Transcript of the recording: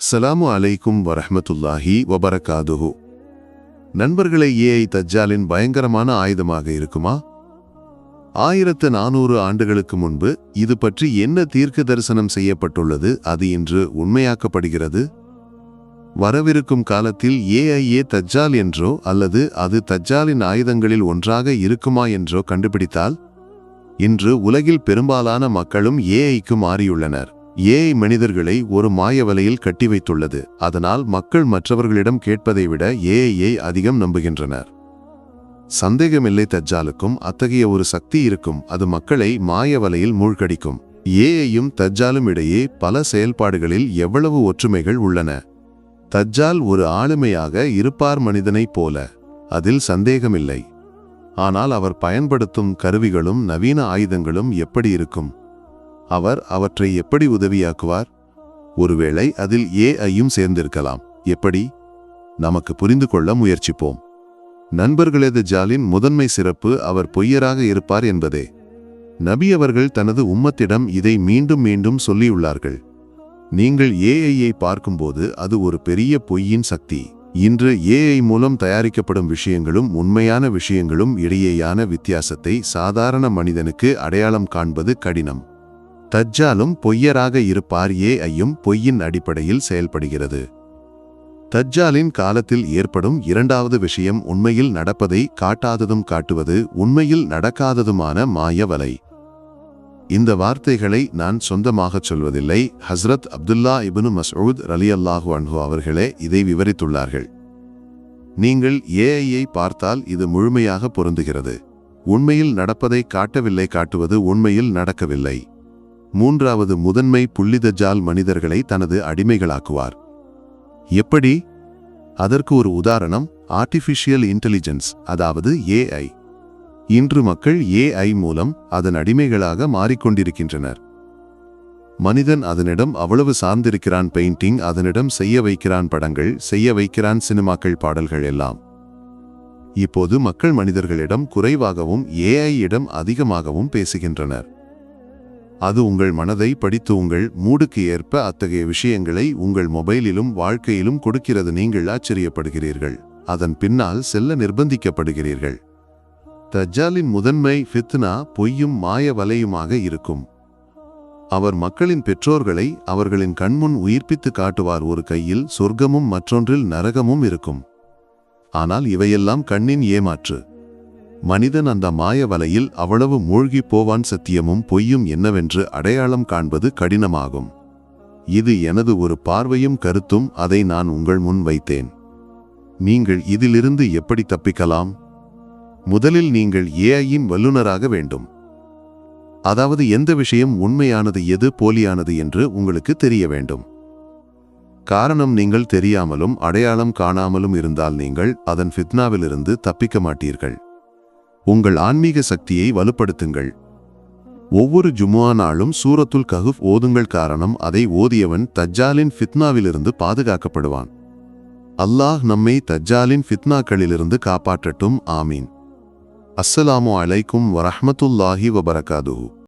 அஸ்ஸலாமு அலைக்கும் வரஹ்மத்துல்லாஹி வபரகாதுஹு. நண்பர்களே, ஏஐ தஜ்ஜாலின் பயங்கரமான ஆயுதமாக இருக்குமா? 1400 ஆண்டுகளுக்கு முன்பு இது பற்றி என்ன தீர்க்க தரிசனம் செய்யப்பட்டுள்ளது? அது இன்று உண்மையாக்கப்படுகிறது. வரவிருக்கும் காலத்தில் ஏஐயே தஜ்ஜால் என்றோ அல்லது அது தஜ்ஜாலின் ஆயுதங்களில் ஒன்றாக இருக்குமா என்றோ கண்டுபிடித்தால், இன்று உலகில் பெரும்பாலான மக்களும் ஏஐக்கு மாறியுள்ளனர். ஏஐ மனிதர்களை ஒரு மாய வலையில் கட்டி வைத்துள்ளது. அதனால் மக்கள் மற்றவர்களிடம் கேட்பதை விட ஏஐயை அதிகம் நம்புகின்றனர். சந்தேகமில்லை, தஜ்ஜாலுக்கும் அத்தகைய ஒரு சக்தி இருக்கும். அது மக்களை மாய வலையில் மூழ்கடிக்கும். ஏஐயும் தஜ்ஜாலும் இடையே பல செயல்பாடுகளில் எவ்வளவு ஒற்றுமைகள் உள்ளன. தஜ்ஜால் ஒரு ஆளுமையாக இருப்பார், மனிதனைப் போல, அதில் சந்தேகமில்லை. ஆனால் அவர் பயன்படுத்தும் கருவிகளும் நவீன ஆயுதங்களும் எப்படி இருக்கும்? அவர் அவற்றை எப்படி உதவியாக்குவார்? ஒருவேளை அதில் ஏஐயும் சேர்ந்திருக்கலாம். எப்படி? நமக்கு புரிந்து கொள்ள முயற்சிப்போம். நண்பர்களே, தஜ்ஜாலின் முதன்மை சிறப்பு அவர் பொய்யராக இருப்பார் என்பதே. நபி அவர்கள் தனது உம்மத்திடம் இதை மீண்டும் மீண்டும் சொல்லியுள்ளார்கள். நீங்கள் ஏஐயை பார்க்கும்போது அது ஒரு பெரிய பொய்யின் சக்தி. இன்று ஏஐ மூலம் தயாரிக்கப்படும் விஷயங்களும் உண்மையான விஷயங்களும் இடையேயான வித்தியாசத்தை சாதாரண மனிதனுக்கு அடையாளம் காண்பது கடினம். தஜ்ஜாலும் பொய்யராக இருப்பார். ஏஐயும் பொய்யின் அடிப்படையில் செயல்படுகிறது. தஜ்ஜாலின் காலத்தில் ஏற்படும் இரண்டாவது விஷயம் உண்மையில் நடப்பதை காட்டாததும் காட்டுவது உண்மையில் நடக்காததுமான மாய வலை. இந்த வார்த்தைகளை நான் சொந்தமாகச் சொல்வதில்லை. ஹஸ்ரத் அப்துல்லா இப்னு மஸ்ஊத் ரலியல்லாஹு அன்ஹு அவர்களே இதை விவரித்துள்ளார்கள். நீங்கள் ஏஐயை பார்த்தால் இது முழுமையாக பொருந்துகிறது. உண்மையில் நடப்பதை காட்டவில்லை, காட்டுவது உண்மையில் நடக்கவில்லை. மூன்றாவது முதன்மை புள்ளி, தஜ்ஜால் மனிதர்களை தனது அடிமைகளாக்குவார். எப்படி? அதற்கு ஒரு உதாரணம் ஆர்டிஃபிஷியல் இன்டெலிஜென்ஸ், அதாவது ஏஐ. இன்று மக்கள் ஏஐ மூலம் அதன் அடிமைகளாக மாறிக்கொண்டிருக்கின்றனர். மனிதன் அதனிடம் அவ்வளவு சார்ந்திருக்கிறான். பெயிண்டிங் அதனிடம் செய்ய வைக்கிறான், படங்கள் செய்ய வைக்கிறான், சினிமாக்கள், பாடல்கள் எல்லாம். இப்போது மக்கள் மனிதர்களிடம் குறைவாகவும் ஏஐ இடம் அதிகமாகவும் பேசுகின்றனர். அது உங்கள் மனதை படித்து உங்கள் மூடுக்கு ஏற்ப அத்தகைய விஷயங்களை உங்கள் மொபைலிலும் வாழ்க்கையிலும் கொடுக்கிறது. நீங்கள் ஆச்சரியப்படுகிறீர்கள். அதன் பின்னால் செல்ல நிர்பந்திக்கப்படுகிறீர்கள். தஜ்ஜாலின் முதன்மை ஃபித்னா பொய்யும் மாய வலையுமாக இருக்கும். அவர் மக்களின் பெற்றோர்களை அவர்களின் கண்முன் உயிர்ப்பித்து காட்டுவார். ஒரு கையில் சொர்க்கமும் மற்றொன்றில் நரகமும் இருக்கும். ஆனால் இவையெல்லாம் கண்ணின் ஏமாற்று. மனிதன் அந்த மாய வலையில் அவ்வளவு மூழ்கி போவான். சத்தியமும் பொய்யும் என்னவென்று அடையாளம் காண்பது கடினமாகும். இது எனது ஒரு பார்வையும் கருத்தும். அதை நான் உங்கள் முன் வைத்தேன். நீங்கள் இதிலிருந்து எப்படி தப்பிக்கலாம்? முதலில் நீங்கள் ஏஐயின் வல்லுநராக வேண்டும். அதாவது எந்த விஷயம் உண்மையானது, எது போலியானது என்று உங்களுக்கு தெரிய வேண்டும். காரணம், நீங்கள் தெரியாமலும் அடையாளம் காணாமலும் இருந்தால் நீங்கள் அதன் ஃபித்னாவிலிருந்து தப்பிக்க மாட்டீர்கள். உங்கள் ஆன்மீக சக்தியை வலுப்படுத்துங்கள். ஒவ்வொரு ஜுமுஆ நாளும் சூரத்துல் கஹ்ஃப் ஓதுங்கள். காரணம், அதை ஓதியவன் தஜ்ஜாலின் ஃபித்னாவிலிருந்து பாதுகாக்கப்படுவான். அல்லாஹ் நம்மை தஜ்ஜாலின் ஃபித்னாக்களிலிருந்து காப்பாற்றட்டும். ஆமீன். அஸ்ஸலாமு அலைக்கும் வரஹ்மத்துல்லாஹி வபரகாதுஹு.